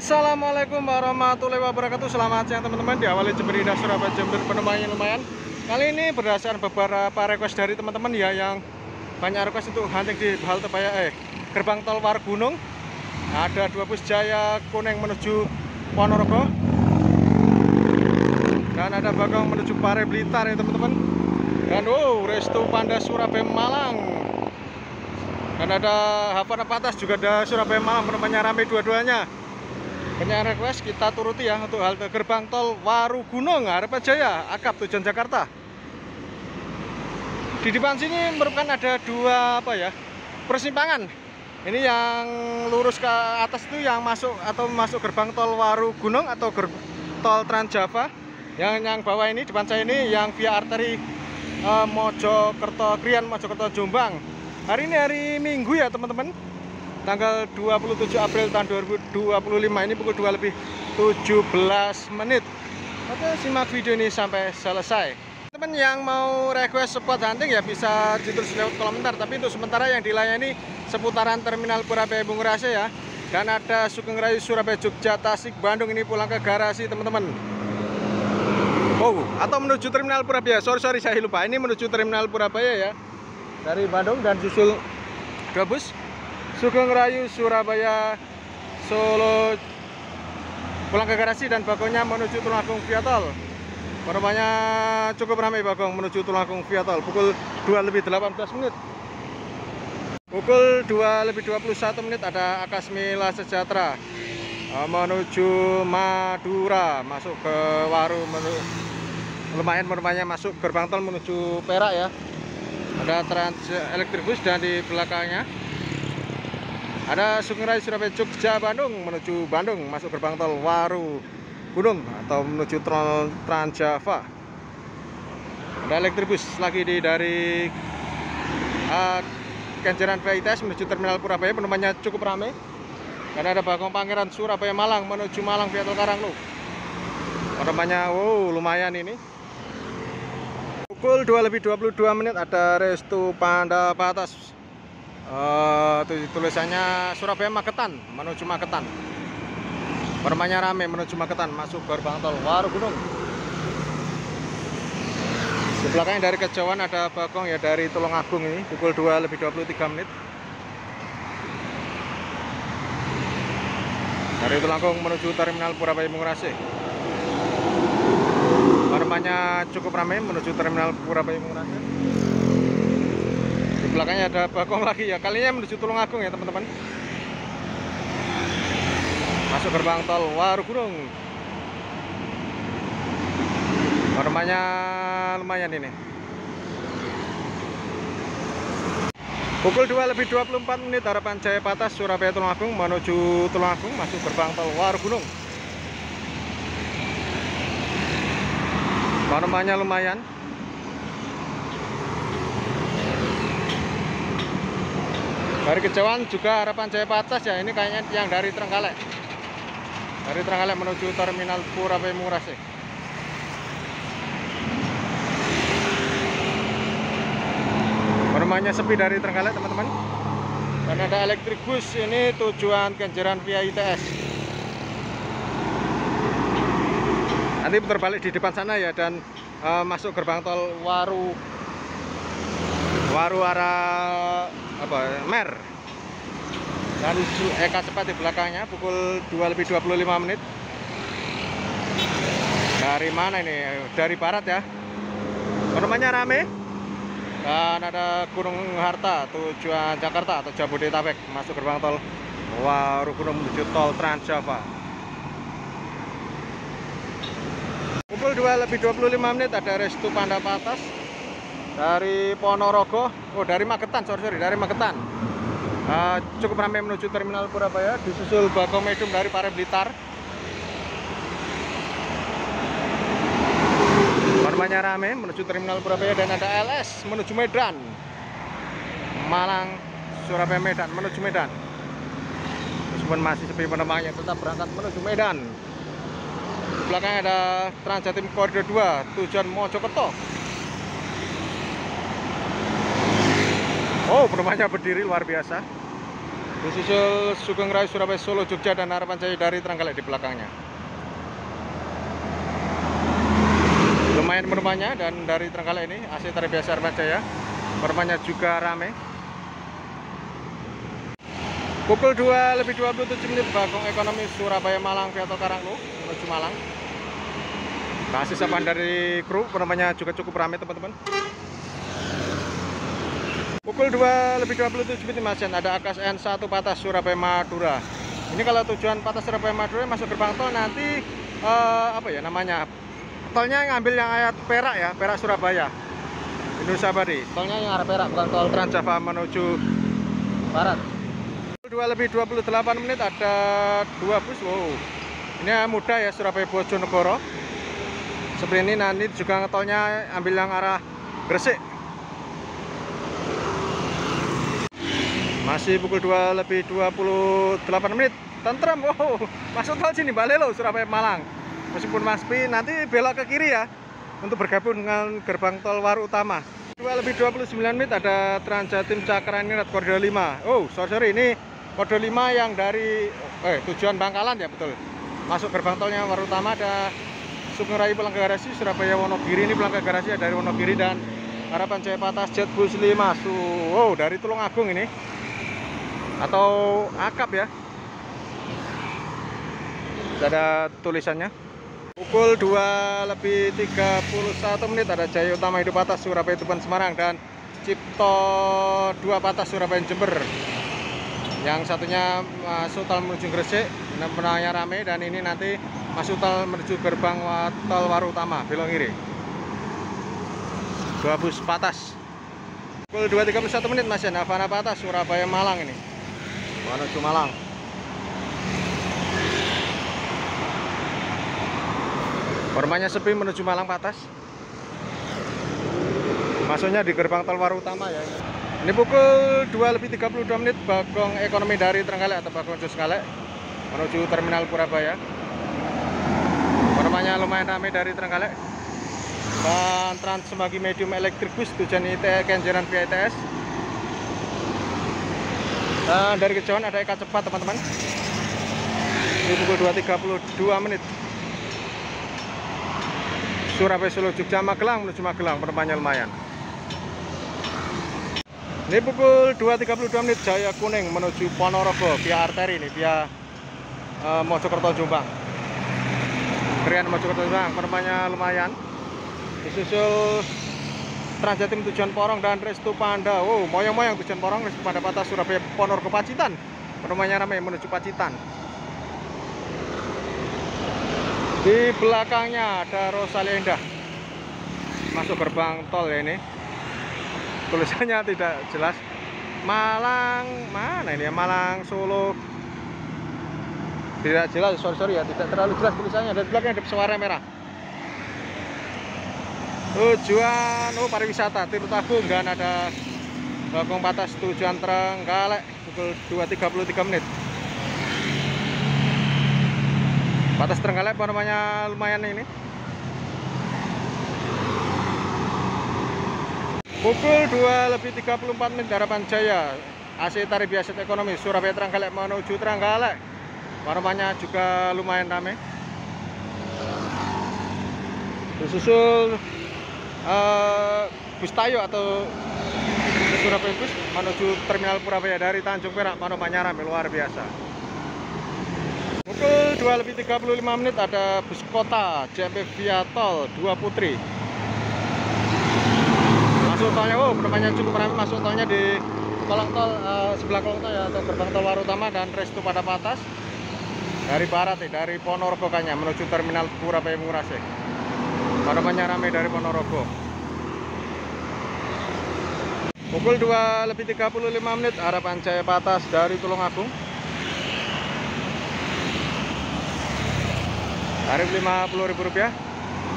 Assalamualaikum warahmatullahi wabarakatuh. Selamat siang teman-teman. Diawali Jemberida Surabaya Jember penerbangan lumayan. Kali ini berdasarkan beberapa request dari teman-teman ya, yang banyak request untuk hunting di halte gerbang tol Warugunung. Ada 2 bus Jaya Kuning menuju Ponorogo dan ada Bagong menuju Pare Blitar ya teman-teman. Dan Restu Panda Surabaya Malang. Dan ada Havana Patas juga ada Surabaya Malang, penumpangnya ramai dua-duanya. Banyak request, kita turuti ya untuk halte gerbang tol Warugunung Harapan Jaya Akap tujuan Jakarta. Di depan sini merupakan ada 2 persimpangan. Ini yang lurus ke atas itu yang masuk gerbang tol Warugunung atau tol Transjava. Yang bawah ini depan saya ini yang via arteri Mojokerto Krian Mojokerto Jombang. Hari ini hari Minggu ya teman-teman, tanggal 27 April tahun 2025. Ini pukul 2:17. Oke, simak video ini sampai selesai. Teman yang mau request spot hunting ya bisa ditulis lewat komentar. Tapi untuk sementara yang dilayani seputaran Terminal Purabaya Bung Rase ya. Dan ada Sugeng Rayu Surabaya Jogja Tasik Bandung, ini pulang ke garasi teman-teman. Atau menuju Terminal Purabaya. Sorry saya lupa. Ini menuju Terminal Purabaya ya. Dari Bandung dan susul 2 bus Sugeng Rayu Surabaya Solo pulang ke garasi, dan Bagongnya menuju Tulungagung via tol. Penumpangnya cukup ramai Bagong menuju Tulungagung via tol. Pukul 2:18. Pukul 2:21 ada Akasmila Sejahtera menuju Madura, masuk ke Waru, lumayan penumpangnya masuk gerbang tol menuju Perak ya. Ada Trans Electric Bus dan di belakangnya ada Sugeng Rayu Surabaya Jogja Bandung menuju Bandung, masuk gerbang tol Warugunung atau menuju tol Transjava. Ada Electric Bus lagi dari Kenjeran VITS menuju Terminal Purabaya, penumpangnya cukup ramai. Dan ada Bagong Pangeran Surabaya Malang menuju Malang via tol Karanglo. Penumpangnya lumayan ini. Pukul 2:22 ada Restu Panda Patas. Tulisannya Surabaya Magetan menuju Magetan. Penumpangnya ramai menuju Magetan, masuk gerbang tol Warugunung. Di belakangnya dari kejauhan ada Bagong ya dari Tulungagung, ini pukul 2:23. Dari Tulungagung menuju Terminal Purabaya Bung Rase. Penumpangnya cukup ramai menuju Terminal Purabaya Bung Rase. Di belakangnya ada Bagong lagi ya, kalinya menuju Tulungagung ya teman-teman. Masuk gerbang tol Warugunung. Penumpangnya lumayan ini. Pukul 2:24 Harapan Jaya Patas Surabaya Tulungagung menuju Tulungagung, masuk gerbang tol Warugunung. Penumpangnya lumayan. Dari kejauhan juga Harapan Jaya Patas ya, ini kayaknya yang dari Trenggalek. Dari Trenggalek menuju Terminal Purabaya Bung Rase. Penumpangnya sepi dari Trenggalek teman-teman. Dan ada Electric Bus ini tujuan Kenjeran via ITS. Nanti putar balik di depan sana ya, dan masuk gerbang tol Waru arah Mer. Dan Eka cepat di belakangnya pukul 2:25. Dari mana ini? Dari barat ya. Penumpangnya rame. Dan ada Gunung Harta tujuan Jakarta atau Jabodetabek, masuk gerbang tol Warugunung menuju tol Transjava. Pukul 2:25 ada Restu Panda Patas dari Ponorogo, dari Magetan, dari Magetan. Cukup ramai menuju Terminal Purabaya, disusul Bagong Medum dari Pare Blitar. Penumpangnya ramai menuju Terminal Purabaya, dan ada LS menuju Medan. Malang, Surabaya, Medan menuju Medan. Meskipun masih sepi penumpangnya, tetap berangkat menuju Medan. Di belakang ada Transjatim Koridor 2 tujuan Mojokerto. Penumpangnya berdiri luar biasa. Disusul Sugeng Raya Surabaya Solo Jogja dan Harapan Jaya dari Trenggalek di belakangnya. Lumayan penumpangnya, dan dari Trenggalek ini AC tarif biasa Harapan Jaya. Penumpangnya juga rame. Pukul 2:27 Bagong Ekonomi Surabaya Malang via Tol Karanglo menuju Malang. Kasih sapaan dari kru, penumpangnya juga cukup ramai teman-teman. Pukul 2:27 Mas, ada AKSN 1 Patas Surabaya Madura. Ini kalau tujuan Patas Surabaya Madura masuk gerbang tol nanti apa ya namanya? Tolnya ngambil yang ayat Perak ya, Perak Surabaya. Indonesia Bari. Tolnya yang arah Perak, bukan tol Transjava menuju barat. 2:28 ada 2 bus. Wow. Ini mudah ya, Surabaya Bojonegoro. Seperti ini, nanti juga tolnya ambil yang arah Gresik. Masih pukul 2:28. Tentrem, wow, masuk tol sini Balelo Surabaya Malang. Meskipun Maspi nanti belok ke kiri ya untuk bergabung dengan gerbang tol Waru Utama. 2:29 ada Transjatim Cakraningrat Koridor 5. Oh, sorry, ini Koridor 5 yang dari tujuan Bangkalan ya, betul. Masuk gerbang tolnya Waru Utama, ada Sugeng Raya pulang ke garasi Surabaya Wonogiri, ini pulang ke garasi ya, dari Wonogiri, dan Harapan Jaya Patas Jetbus 5. Wow, dari Tulungagung ini. Atau akap ya, ada tulisannya. Pukul 2:31 ada Jaya Utama Hidup Patas Surabaya Tuban Semarang dan Cipto 2 Patas Surabaya Jember. Yang satunya masuk tol menuju Gresik, penumpangnya rame, dan ini nanti masuk tol menuju gerbang tol Waru Utama belok kiri. 2 bus Patas. Pukul 2:31 Mas, Navana Patas Surabaya Malang ini menuju Malang. Formanya sepi menuju Malang Patas. Masuknya di gerbang tol Waru Utama ya. Ini pukul 2:32 Bagong Ekonomi dari Trenggalek atau Bagong Jos Trenggalek menuju Terminal Purabaya. Formanya lumayan ramai dari Trenggalek. Dan Trans Semanggi Medium Electric Bus tujuan ITE Kenjeran via ITS. Dan dari kejauhan ada Eka Cepat teman-teman. Ini pukul 2:32. Surabaya Solo Jogja Magelang menuju Magelang, penumpangnya lumayan. Ini pukul 2:32 Jaya Kuning menuju Ponorogo via arteri ini, via Mojokerto Jombang. Krian Mojokerto Jombang, penumpangnya lumayan. Disusul Transjatim tujuan Porong dan Restu Panda. Wow, moyang-moyang tujuan Porong, Restu Panda Patas Surabaya Ponorogo Pacitan. Penumpangnya ramai menuju Pacitan. Di belakangnya ada Rosalia Indah masuk gerbang tol ya, ini tulisannya tidak jelas. Malang mana ini ya, Malang Solo tidak jelas, sorry ya, tidak terlalu jelas tulisannya. Dan di belakangnya ada pesawat merah. Tujuan pariwisata Tirtagung, dan ada Bagong Patas tujuan Trenggalek pukul 2:33. Patas Trenggalek namanya lumayan ini. Pukul 2:34 Harapan Jaya AC tarif biasa ekonomi Surabaya Trenggalek menuju Trenggalek. Namanya juga lumayan ramai. Disusul bus Tayo atau Surabaya Bus menuju Terminal Purabaya dari Tanjung Perak. Namanya ramai luar biasa. Pukul 2:35 ada bus kota JMP via tol 2 Putri. Masuk tolnya, penumpangnya cukup ramai. Masuk tolnya di kolong tol sebelah kolong tol ya, atau gerbang tol Waru Utama dan Restu pada Patas. Dari barat dari Ponorogo kayaknya menuju Terminal Purabaya Murasik. Penumpangnya ramai dari Ponorogo. Pukul 2:35 Harapan Jaya Patas dari Tulungagung. Tarif Rp50.000.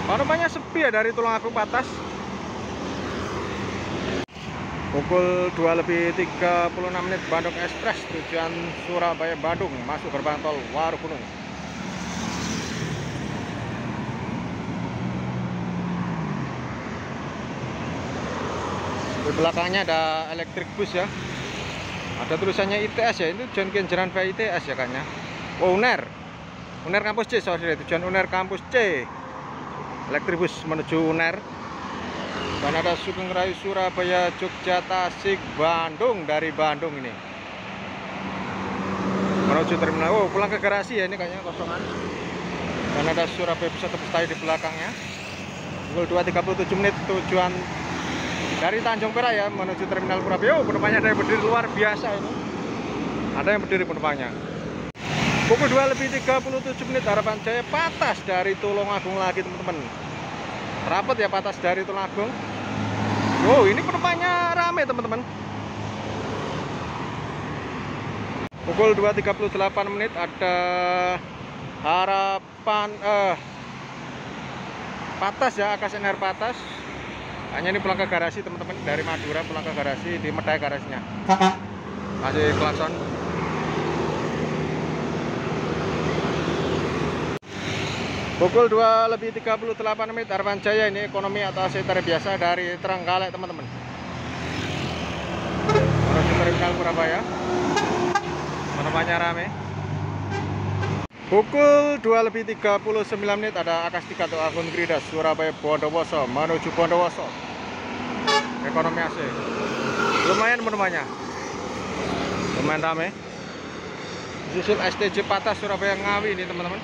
Penumpangnya sepi ya dari Tulungagung Patas. Pukul 2:36 Bandung Express tujuan Surabaya Bandung masuk gerbang tol Waru Gunung. Di belakangnya ada elektrik bus ya, Ada tulisannya ITS ya, itu tujuan Kenjeran via ITS ya kayaknya. Oh, UNER kampus C, sorry, tujuan UNER kampus C. Elektribus menuju UNER. Dan ada Sugeng Rayu Surabaya, Jogja, Tasik, Bandung, dari Bandung ini menuju terminal. Oh, pulang ke garasi ya, ini kayaknya kosongan. Dan ada Surabaya Pusat Tebus di belakangnya. Pukul 2.37 menit tujuan dari Tanjung Perak ya menuju terminal Purabaya. Oh, penumpangnya ada yang berdiri luar biasa ini. Ada yang berdiri penumpangnya. Pukul 2.37 menit Harapan Jaya Patas dari Tulungagung lagi teman-teman. Rapat ya Patas dari Tulungagung. Oh, ini penumpangnya rame teman-teman. Pukul 2.38 menit ada Harapan Patas ya, AKSNR Patas. Hanya ini pulang ke garasi teman-teman, dari Madura pulang ke garasi, di Medai garasinya. Masih klakson. Pukul 2.38 menit Harapan Jaya, ini ekonomi atau tarif biasa dari Trenggalek teman-teman. Menuju terminal Surabaya. Penumpangnya rame. Pukul 2.39 menit ada Akas 3 atau Agung Gridas Surabaya Bondowoso menuju Bondowoso. Ekonomi AC. Lumayan penumpangnya. Lumayan rame. Susul STJ Patas Surabaya Ngawi ini teman-teman.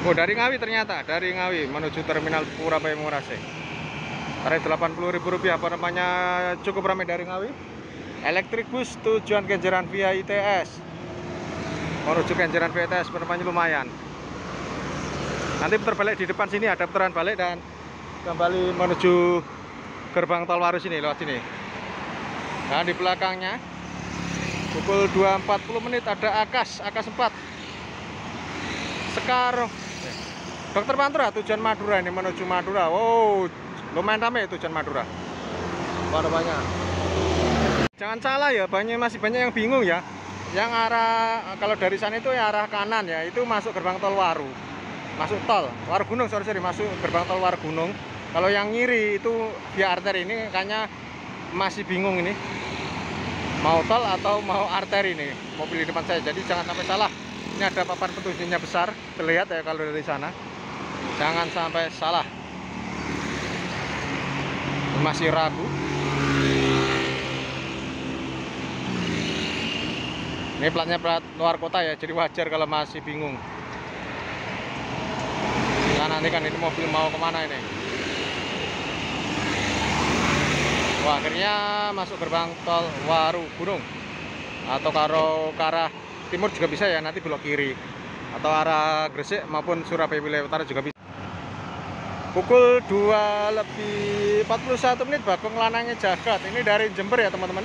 Oh, dari Ngawi ternyata, dari Ngawi menuju terminal Surabaya Murase. Tarif Rp80.000, penumpangnya cukup ramai dari Ngawi. Elektrik bus tujuan Kenjeran via ITS. Menuju Kenjeran via ITS, penumpangnya lumayan. Nanti putar balik di depan sini, ada putaran balik dan kembali menuju gerbang tol Waru sini, lewat sini. Dan di belakangnya pukul 2.40 menit ada Akas 4 Sekarang Dr. Pantura tujuan Madura ini menuju Madura. Wow, lumayan ramai tujuan Madura. Ada banyak. Jangan salah ya, masih banyak yang bingung ya. Yang arah, kalau dari sana itu ya arah kanan ya, itu masuk gerbang tol Waru. Masuk tol Waru Gunung, sorry, masuk gerbang tol Waru Gunung. Kalau yang ngiri itu via arteri, ini kayaknya masih bingung ini. Mau tol atau mau arteri ini mobil di depan saya. Jadi jangan sampai salah. Ini ada papan petunjuknya besar, terlihat ya kalau dari sana. Jangan sampai salah. Masih ragu. Ini platnya plat luar kota ya, jadi wajar kalau masih bingung. Nah, nanti kan ini mobil mau kemana ini? Wah, akhirnya masuk gerbang tol Waru Gunung. Atau kalau ke arah timur juga bisa ya, nanti belok kiri. Atau arah Gresik maupun Surabaya wilayah utara juga bisa. Pukul 2.41 menit Bagong Lanangnya Jagat. Ini dari Jember ya teman-teman.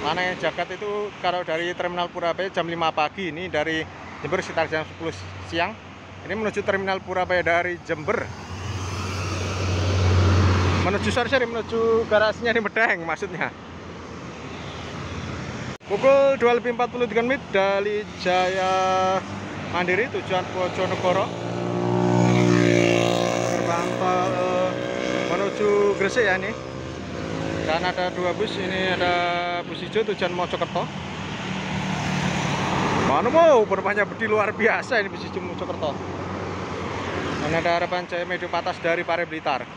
Lanangnya Jagat itu kalau dari terminal Purabaya jam 5 pagi. Ini dari Jember sekitar jam 10 siang. Ini menuju terminal Purabaya dari Jember. Menuju garasinya di Medeng maksudnya. Pukul 2.43 menit dari Jaya Mandiri tujuan Bojonegoro. Gerbang tol menuju Gresik ya ini. Dan ada dua bus, ini ada bus hijau tujuan Mojokerto. Mana mau penumpangnya berdiri luar biasa ini bus hijau Mojokerto. Dan ada Harapan Jaya Medio Patas dari Pare Blitar.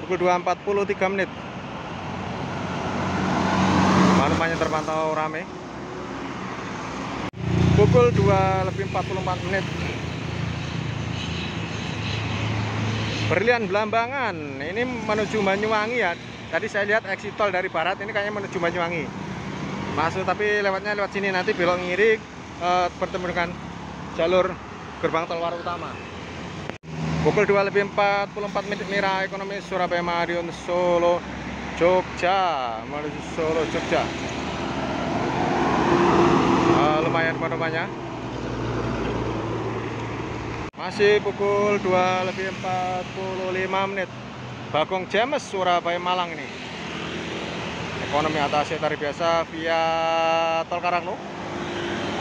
Pukul 2.43 menit. Penumpangnya terpantau ramai. Pukul 2.44 menit. Berlian Blambangan, ini menuju Banyuwangi ya. Tadi saya lihat exit tol dari barat, ini kayaknya menuju Banyuwangi. Masuk tapi lewatnya lewat sini, nanti belok ngiri bertemu dengan jalur gerbang tol Waru utama. Pukul 2.44 menit Mira Ekonomi Surabaya Madiun Solo Jogja menuju Solo Jogja. Lumayan penumpangnya. Masih pukul 2.45 menit Bagong James Surabaya Malang ini. Ekonomi atas tarif biasa via tol Karanglo.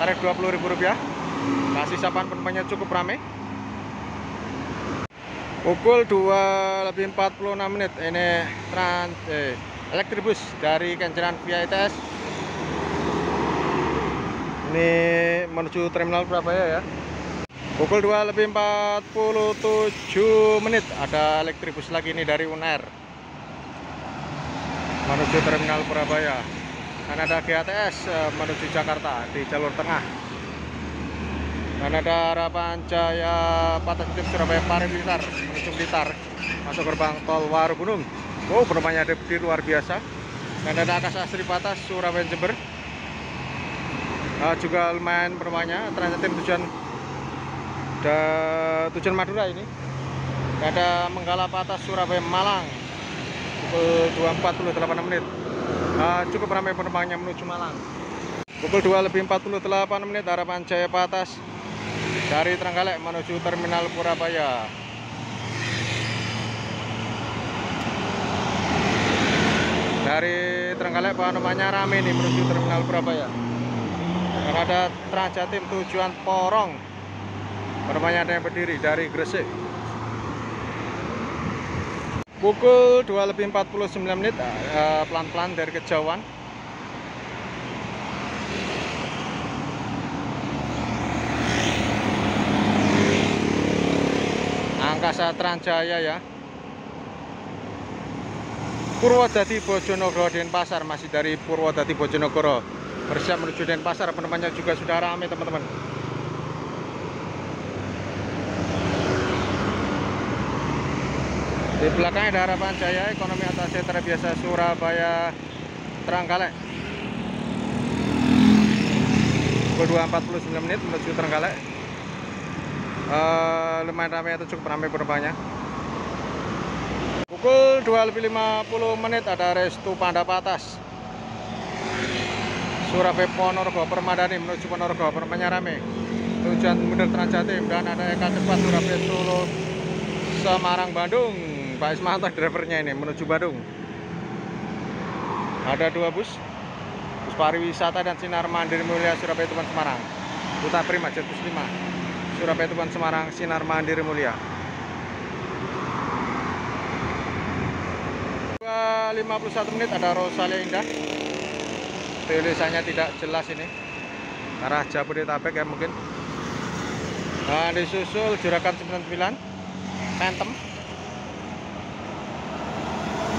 Tarif Rp20.000. Kasih sapaan penumpangnya cukup ramai. Pukul 2.46 menit ini Elektribus dari Kenjeran via ITS Ini menuju terminal Surabaya ya. Pukul 2:47 ada elektribus lagi ini dari Unair menuju terminal Surabaya. Dan ada GATS menuju Jakarta di jalur tengah. Dan ada Harapan Jaya Patas Surabaya Pari-Blitar menuju Blitar, masuk gerbang tol Warugunung. Oh, penumpangnya ada di luar biasa. Dan ada Akasa Sri Patas Surabaya Jember. Juga lumayan penumpangnya. Transatim tujuan Madura ini. Ada Menggala Patas Surabaya Malang pukul 2:48. Cukup ramai penumpangnya menuju Malang. Pukul 2:48 Harapan Jaya Patas dari Trenggalek menuju terminal Surabaya. Dari Trenggalek penumpangnya ramai nih menuju terminal Surabaya. Dan ada Transjatim tujuan Porong, penumpangnya ada yang berdiri dari Gresik. Pukul 2:49 pelan-pelan dari Kejauhan. Angkasa Transjaya ya. Purwodadi Bojonegoro Denpasar, masih dari Purwodadi Bojonegoro bersiap menuju Denpasar. Penumpangnya juga sudah ramai teman-teman. Di belakangnya ada Harapan Jaya Ekonomi Atas Sentra Biasa Surabaya Trenggalek. Pukul 2:49 menuju Trenggalek. Lumayan ramai atau cukup ramai penumpangnya. Pukul 2:50 ada Restu Panda Patas Surabaya Ponorogo Permadani menuju Ponorogo, penumpangnya ramai. Tujuan mundur Transjatim. Dan ada Eka Cepat Surabaya Solo Semarang Bandung. Pak Ismanto drivernya ini menuju Bandung. Ada dua bus pariwisata dan Sinar Mandiri Mulia Surabaya Tuban Semarang. Duta Prima Jetbus 5 Surabaya Tuban Semarang Sinar Mandiri Mulia. 2:51 ada Rosalia Indah. Tulisannya tidak jelas ini, arah Jabodetabek ya mungkin. Nah, disusul Juragan 99 Phantom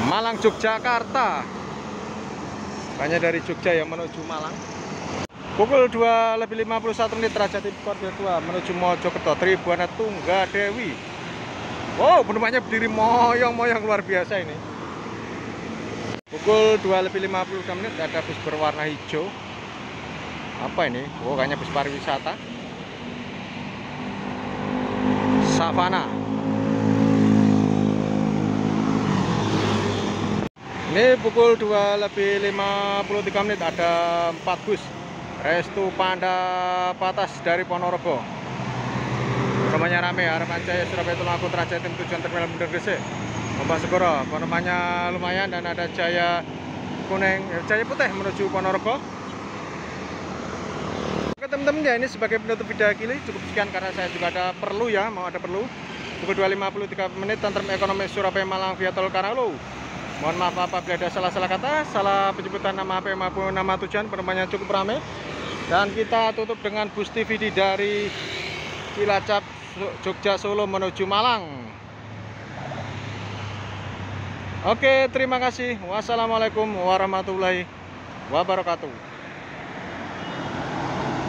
Malang Yogyakarta, banyak dari Jogja yang menuju Malang. Pukul 2:51 Transjatim Koridor 2 menuju Mojokerto Tribuana Tunggadewi. Wow, penumpangnya berdiri moyong-moyong luar biasa ini. Pukul 2:56 ada bus berwarna hijau. Apa ini? Oh, kayaknya bus pariwisata Savana. Ini pukul 2:53 ada 4 bus Restu Panda Patas dari Ponorogo. Penumpangnya ramai. Harapan Jaya Surabaya Tulungagung Transjatim tujuan terminal Bundar Gresik Segoro. Penumpangnya lumayan. Dan ada Jaya Kuning, Jaya Putih menuju Ponorogo. Oke teman-teman ya, ini sebagai penutup video kali cukup sekian karena saya juga ada perlu ya, mau ada perlu. Pukul 2:53 Tentram Ekonomi Surabaya Malang via Tol Karanglo. Mohon maaf apabila ada salah-salah kata, salah penyebutan nama HP maupun nama tujuan. Penumpangnya cukup ramai. Dan kita tutup dengan bus TVD dari Cilacap Jogja Solo menuju Malang. Oke, terima kasih. Wassalamualaikum warahmatullahi wabarakatuh.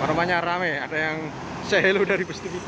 Penumpangnya ramai, ada yang say hello dari bus TVD.